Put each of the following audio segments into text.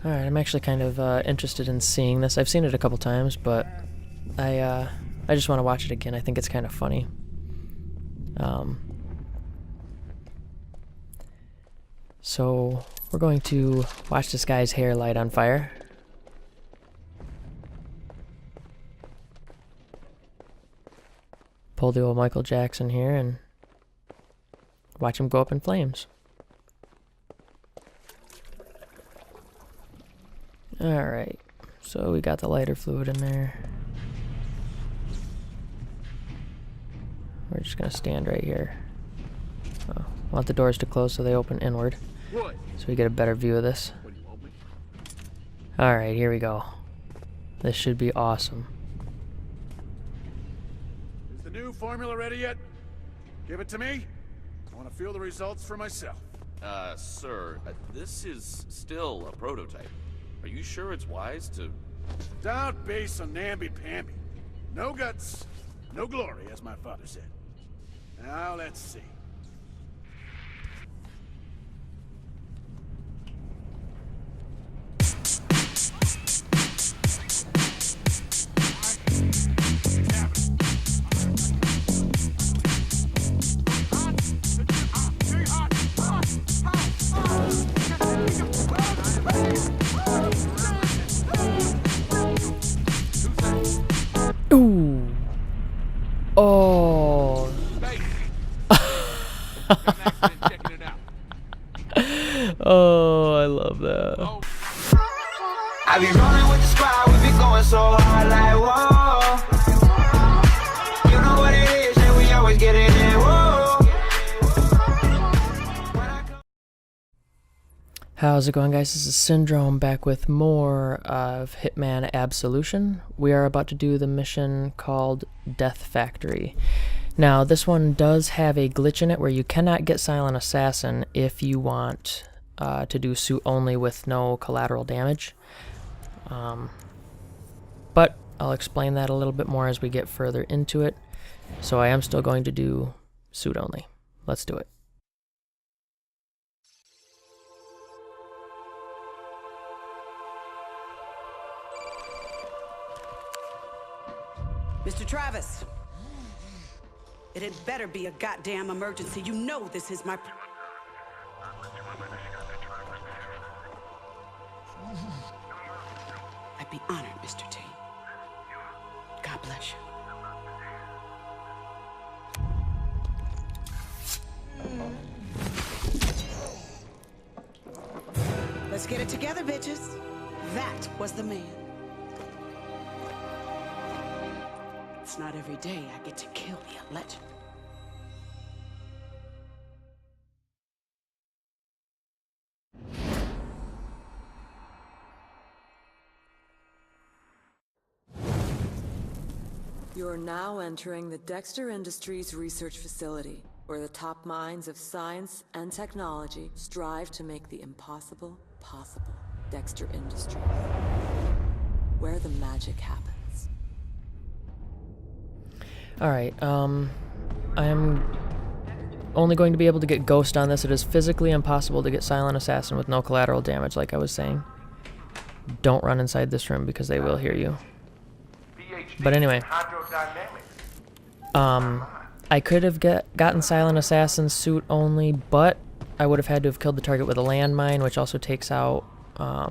Alright, I'm actually kind of interested in seeing this. I've seen it a couple times, but I just want to watch it again. I think it's kind of funny. So we're going to watch this guy's hair light on fire. Pull the old Michael Jackson here and watch him go up in flames. Alright, so we got the lighter fluid in there. We're just gonna stand right here. Oh, want the doors to close so they open inward. So we get a better view of this. Alright, here we go. This should be awesome. Is the new formula ready yet? Give it to me. I want to feel the results for myself. Sir, this is still a prototype. Are you sure it's wise to... Doubt base on namby-pamby. No guts, no glory, as my father said. Now let's see. Ooh. Oh. Oh, I love that. I be rolling with the squad, we be going so hard like whoa. You know what it is, and we always get it in, whoa. How's it going, guys? This is Syndrome back with more of Hitman Absolution. We are about to do the mission called Death Factory. Now, this one does have a glitch in it where you cannot get Silent Assassin if you want to do suit only with no collateral damage. But I'll explain that a little bit more as we get further into it. So I am still going to do suit only. Let's do it. Mr. Travis, it had better be a goddamn emergency. You know this is my... I'd be honored, Mr. T. God bless you. Let's get it together, bitches. That was the man. It's not every day I get to kill the legend. You are now entering the Dexter Industries research facility, where the top minds of science and technology strive to make the impossible possible. Dexter Industries, where the magic happens. Alright, I'm only going to be able to get Ghost on this. It is physically impossible to get Silent Assassin with no collateral damage, like I was saying. Don't run inside this room because they will hear you. But anyway, I could have gotten Silent Assassin suit only, but I would have had to have killed the target with a landmine, which also takes out, I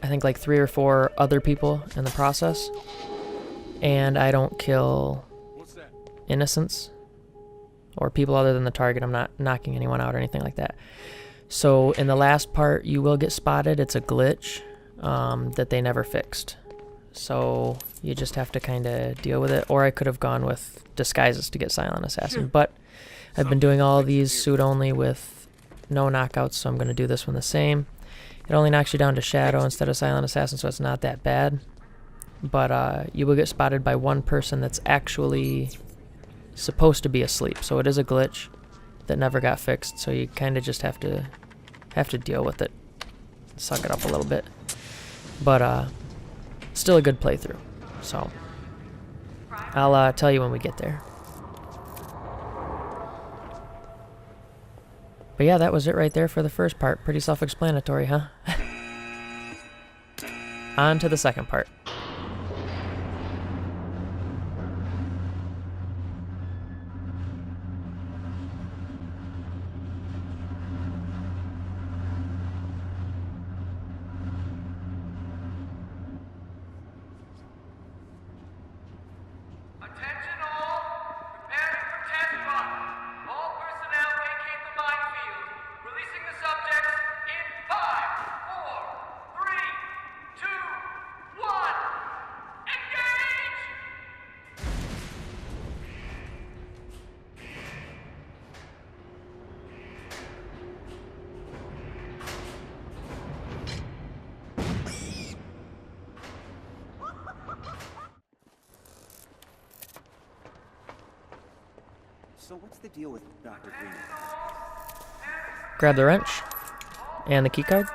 think like 3 or 4 other people in the process. And I don't kill innocents or people other than the target. I'm not knocking anyone out or anything like that. So in the last part, you will get spotted. It's a glitch that they never fixed. So you just have to kind of deal with it. Or I could have gone with disguises to get Silent Assassin. But I've been doing all of these suit only with no knockouts, so I'm going to do this one the same. It only knocks you down to Shadow instead of Silent Assassin, so it's not that bad. But you will get spotted by one person that's actually supposed to be asleep. So it is a glitch that never got fixed. So you kind of just have to deal with it, suck it up a little bit. But still a good playthrough. So I'll tell you when we get there. But yeah, that was it right there for the first part. Pretty self-explanatory, huh? On to the second part. Attention all! Preparing for test run. All personnel vacate the minefield. Releasing the subjects in 5, 4, 3, 2, 1. Engage! So what's the deal with Dr. Green? Grab the wrench and the keycard.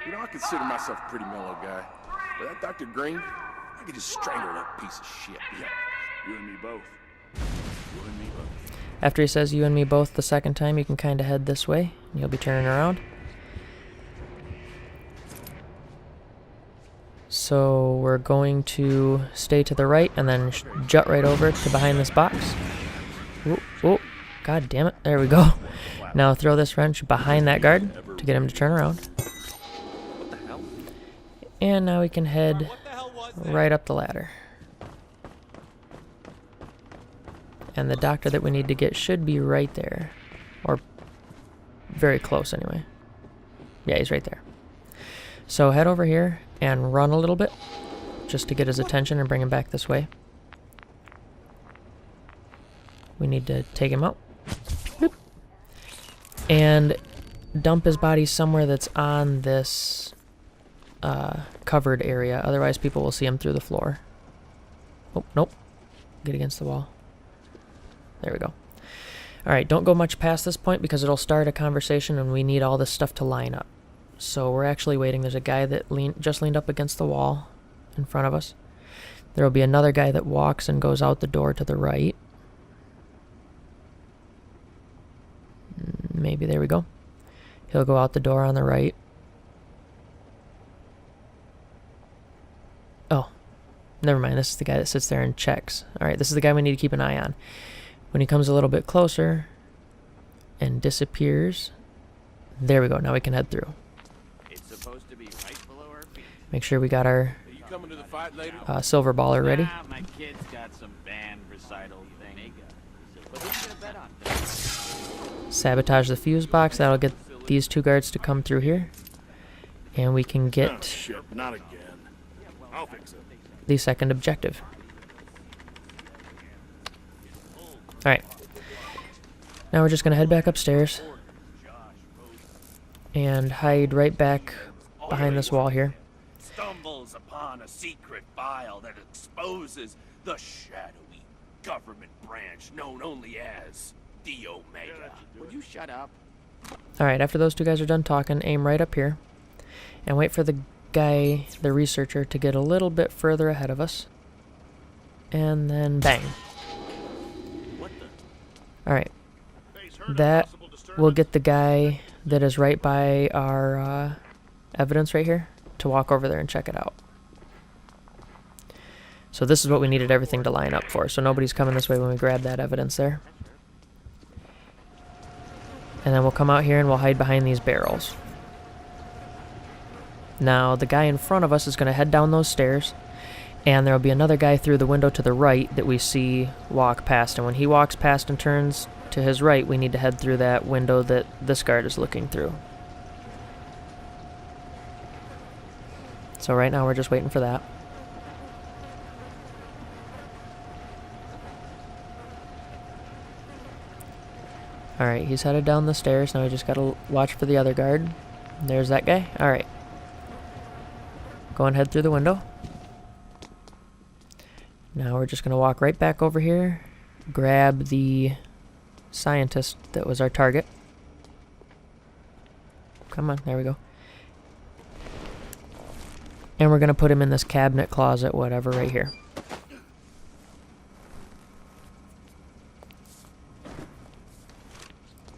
You know, I consider myself a pretty mellow guy. But that Dr. Green, I could just strangle that piece of shit. Yeah, you and me both. You and me both. After he says you and me both the second time, you can kind of head this way. And you'll be turning around. So we're going to stay to the right and then jut right over to behind this box. Ooh, ooh, god damn it. There we go. Now throw this wrench behind that guard to get him to turn around. What the hell? And now we can head right up the ladder. And the doctor that we need to get should be right there. Or very close anyway. Yeah, he's right there. So head over here and run a little bit just to get his attention and bring him back this way. We need to take him out. Boop. And dump his body somewhere that's on this covered area. Otherwise people will see him through the floor. Oh, nope. Get against the wall. There we go. Alright, don't go much past this point because it'll start a conversation and we need all this stuff to line up. So we're actually waiting. There's a guy that just leaned up against the wall in front of us. There will be another guy that walks and goes out the door to the right. Maybe, there we go. He'll go out the door on the right. Oh, never mind. This is the guy that sits there and checks. Alright, this is the guy we need to keep an eye on. When he comes a little bit closer and disappears, there we go. Now we can head through. It's supposed to be right below our feet. Make sure we got our Are you coming to the fight later? silver baller ready. Ah, my kid's got some band recital thing. But who's gonna bet on that? Sabotage the fuse box. That'll get these two guards to come through here. And we can Oh, get shit, not again. I'll fix it. the second objective. Alright. Now we're just going to head back upstairs. And hide right back behind this wall here. Stumbles upon a secret file that exposes the shadowy government branch known only as the Omega. Would you shut up? Alright, after those two guys are done talking, aim right up here. And wait for the guy, the researcher, to get a little bit further ahead of us. And then bang. Alright. That will get the guy that is right by our evidence right here to walk over there and check it out. So this is what we needed everything to line up for. So nobody's coming this way when we grab that evidence there. And then we'll come out here and we'll hide behind these barrels. Now the guy in front of us is going to head down those stairs. And there will be another guy through the window to the right that we see walk past. And when he walks past and turns to his right, we need to head through that window that this guard is looking through. So right now we're just waiting for that. Alright, he's headed down the stairs. Now we just gotta watch for the other guard. There's that guy. Alright. Go and head through the window. Now we're just gonna walk right back over here. Grab the scientist that was our target. Come on, there we go. And we're gonna put him in this cabinet, closet, whatever, right here.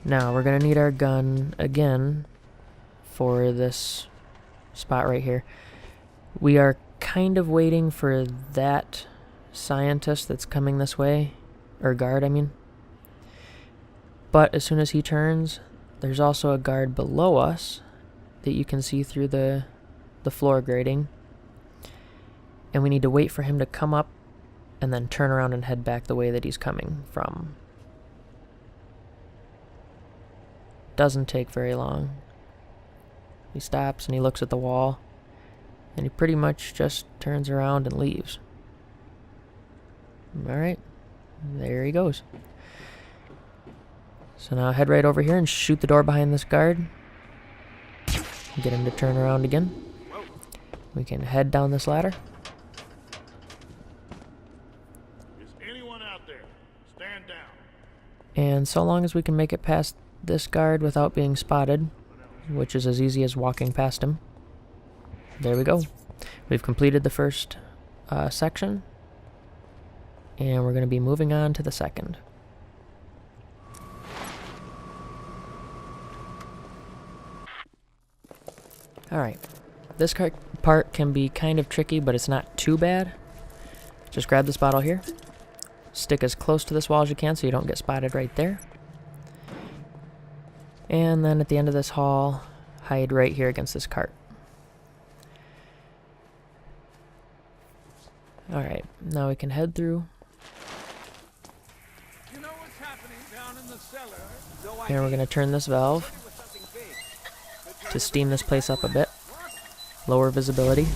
Now we're gonna need our gun again for this spot right here. We are kind of waiting for that scientist that's coming this way, or guard, I mean. But as soon as he turns, there's also a guard below us that you can see through the floor grating. And we need to wait for him to come up and then turn around and head back the way that he's coming from. Doesn't take very long. He stops and he looks at the wall, and he pretty much just turns around and leaves. Alright, there he goes. So now head right over here and shoot the door behind this guard. Get him to turn around again. We can head down this ladder. Is anyone out there? Stand down. And so long as we can make it past this guard without being spotted, which is as easy as walking past him. There we go. We've completed the first section, and we're going to be moving on to the second. Alright, this part can be kind of tricky, but it's not too bad. Just grab this bottle here, stick as close to this wall as you can so you don't get spotted right there. And then at the end of this hall, hide right here against this cart. Alright, now we can head through. You know what's happening down in the cellar? And we're going to turn this valve to steam this place up a bit. Lower visibility.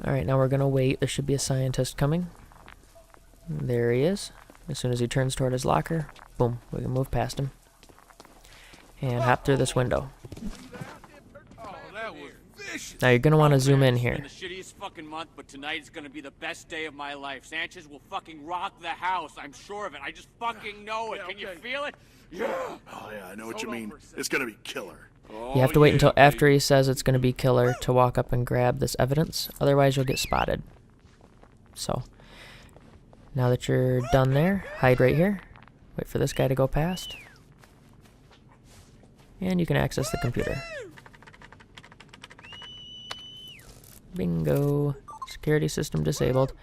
Alright, now we're going to wait. There should be a scientist coming. There he is. As soon as he turns toward his locker, boom, we can move past him. And hop through this window. Now you're gonna want to zoom in here. It's been the shittiest fucking month, but tonight is gonna be the best day of my life. Sanchez will fucking rock the house. I'm sure of it. I just fucking know it. Can you feel it? Yeah. Oh yeah, I know what you mean. It's gonna be killer. You have to wait until after he says it's gonna be killer to walk up and grab this evidence. Otherwise, you'll get spotted. So, now that you're done there, hide right here. Wait for this guy to go past. And you can access the computer. Bingo. Security system disabled.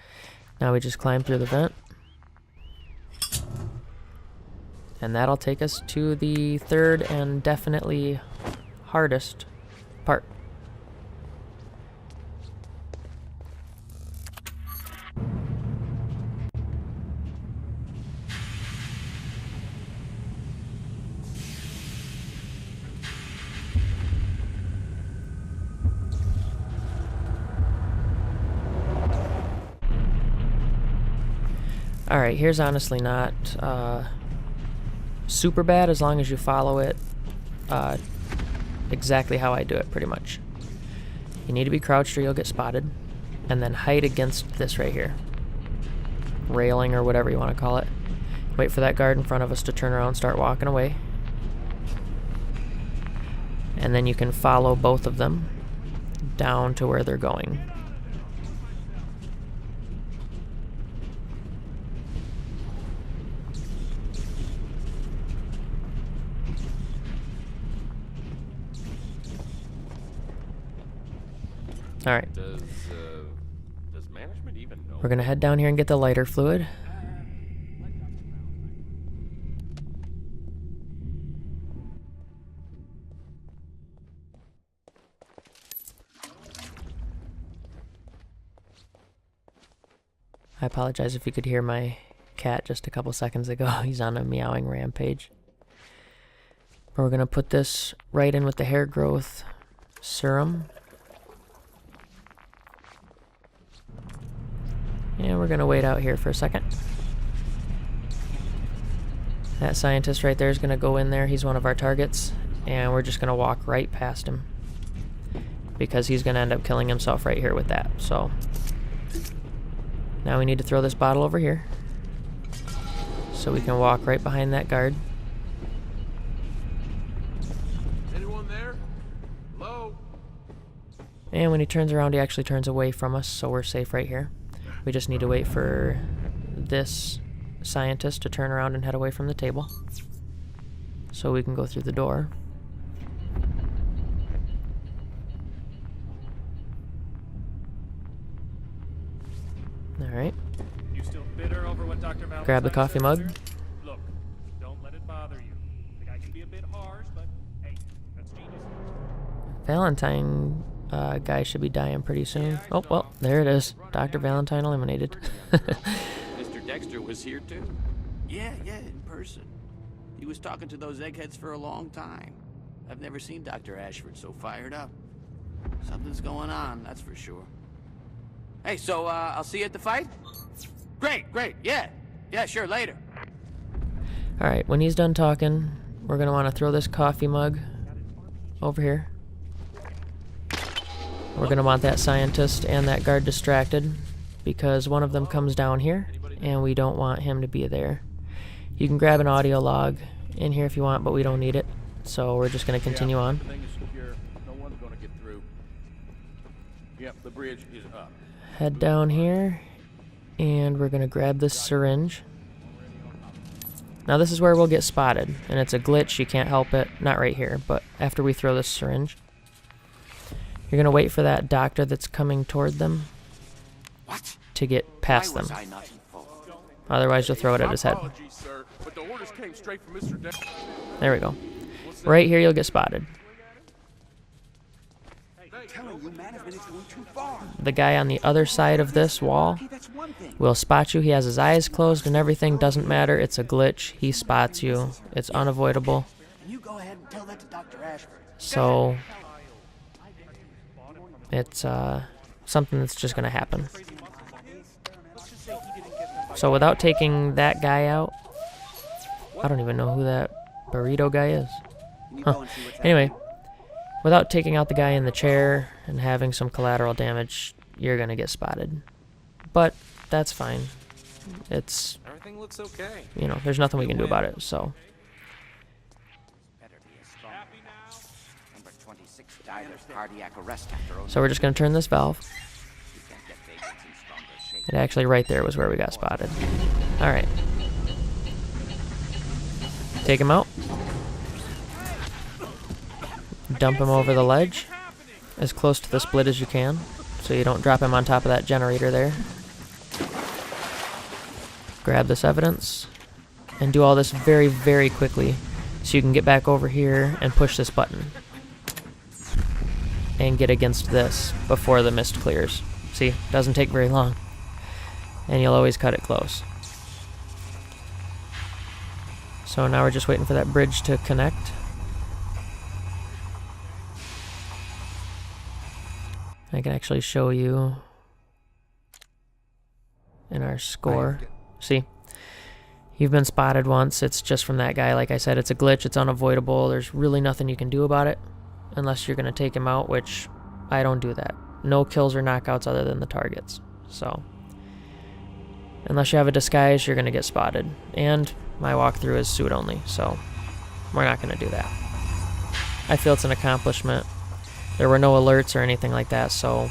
Now we just climb through the vent. And that'll take us to the third and definitely hardest part. Alright, here's honestly not super bad as long as you follow it exactly how I do it, pretty much. You need to be crouched or you'll get spotted, and then hide against this right here. Railing or whatever you want to call it. Wait for that guard in front of us to turn around and start walking away. And then you can follow both of them down to where they're going. Alright. Does management even know? We're gonna head down here and get the lighter fluid. I apologize if you could hear my cat just a couple seconds ago. He's on a meowing rampage. But we're gonna put this right in with the hair growth serum. And we're gonna wait out here for a second. That scientist right there is gonna go in there. He's one of our targets. And we're just gonna walk right past him. Because he's gonna end up killing himself right here with that. So now we need to throw this bottle over here. So we can walk right behind that guard. Anyone there? Hello? And when he turns around, he actually turns away from us, so we're safe right here. We just need to wait for this scientist to turn around and head away from the table, so we can go through the door. Alright. You still bitter over what Dr. Valentine Grab the coffee said, mug. sir? Look, don't let it bother you. The guy can be a bit harsh, but hey, that's genius. Valentine guy should be dying pretty soon. Oh, well, there it is. Dr. Valentine eliminated. Mr. Dexter was here too? Yeah, in person. He was talking to those eggheads for a long time. I've never seen Dr. Ashford so fired up. Something's going on, that's for sure. Hey, so, I'll see you at the fight? Great, yeah, sure, later. Alright, when he's done talking, we're going to want to throw this coffee mug over here. We're going to want that scientist and that guard distracted, because one of them comes down here, and we don't want him to be there. You can grab an audio log in here if you want, but we don't need it, so we're just going to continue on. Everything is secure. No one's gonna get through. Yep, the bridge is up. Head down here, and we're going to grab this syringe. Now this is where we'll get spotted, and it's a glitch, you can't help it. Not right here, but after we throw this syringe. You're going to wait for that doctor that's coming toward them to get past them. Otherwise you'll throw it at his head. Apologies, sir, but the orders came straight from Mr. Dexter. There we go. Right here you'll get spotted. The guy on the other side of this wall will spot you. He has his eyes closed and everything. Doesn't matter. It's a glitch. He spots you. It's unavoidable. So it's something that's just going to happen. So without taking that guy out, I don't even know who that burrito guy is. Huh. Anyway, without taking out the guy in the chair and having some collateral damage, you're going to get spotted. But that's fine. It's, Everything looks okay. you know, there's nothing we can do about it, so. So we're just going to turn this valve. And actually right there was where we got spotted. Alright. Take him out. Dump him over the ledge. As close to the split as you can, so you don't drop him on top of that generator there. Grab this evidence. And do all this very, very quickly, so you can get back over here and push this button. And get against this before the mist clears. See, doesn't take very long. And you'll always cut it close. So now we're just waiting for that bridge to connect. I can actually show you in our score. See, you've been spotted once. It's just from that guy. Like I said, it's a glitch. It's unavoidable. There's really nothing you can do about it unless you're going to take him out, which I don't do that. No kills or knockouts other than the targets. So unless you have a disguise, you're going to get spotted. And my walkthrough is suit only, so we're not going to do that. I feel it's an accomplishment. There were no alerts or anything like that, so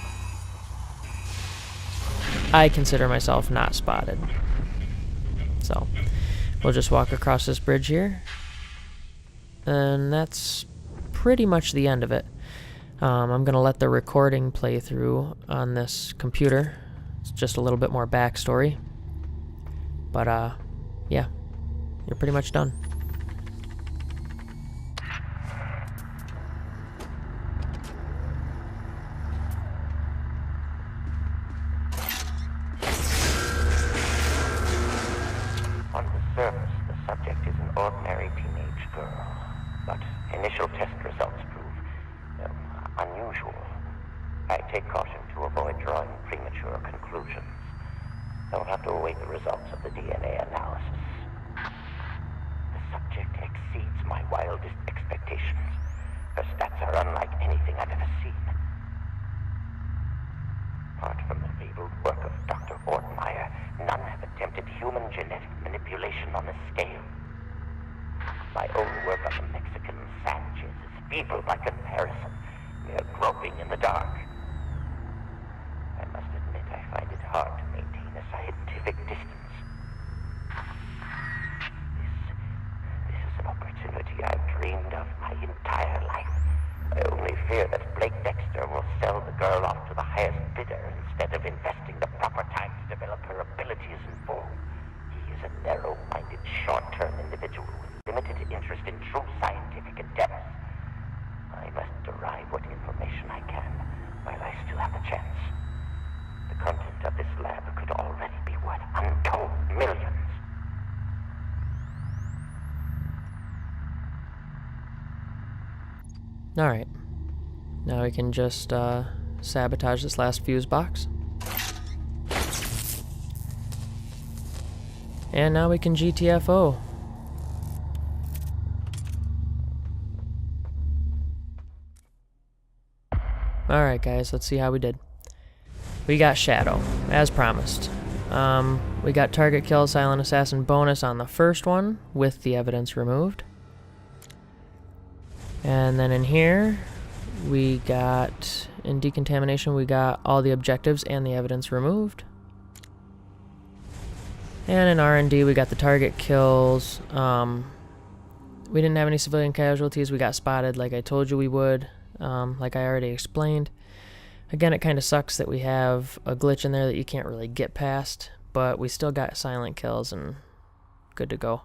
I consider myself not spotted. So we'll just walk across this bridge here. And that's pretty much the end of it. I'm going to let the recording play through on this computer. It's just a little bit more backstory. But, yeah, you're pretty much done. On the surface, the subject is an ordinary teenage girl, but initial test results prove unusual. I take caution to avoid drawing premature conclusions. I'll have to await the results of the DNA analysis. The subject exceeds my wildest expectations. Her stats are unlike anything I've ever seen. Apart from the fabled work of Dr. Ortmeyer, none have attempted human genetic manipulation on this scale. My own work on the Mexican Sanchez is feeble by comparison, mere groping in the dark. hard to maintain a scientific distance. This is an opportunity I've dreamed of my entire life. I only fear that Blake Dexter will sell the girl off to the highest bidder instead of investing the proper time to develop her abilities in full. He is a narrow-minded, short-term individual with limited interest in true scientific endeavors. I must derive what information I can while I still have the chance. The content of this lab could already be worth untold millions. Alright. Now we can just sabotage this last fuse box. And now we can GTFO. Alright guys, let's see how we did. We got Shadow, as promised. We got target kill, silent assassin bonus on the first one, with the evidence removed. And then in here, we got, in decontamination, we got all the objectives and the evidence removed. And in R&D, we got the target kills. We didn't have any civilian casualties. We got spotted like I told you we would, like I already explained. Again, it kind of sucks that we have a glitch in there that you can't really get past, but we still got silent kills and good to go.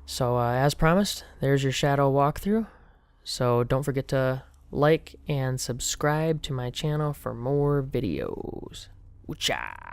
So as promised, there's your Shadow walkthrough. So don't forget to like and subscribe to my channel for more videos. Woocha!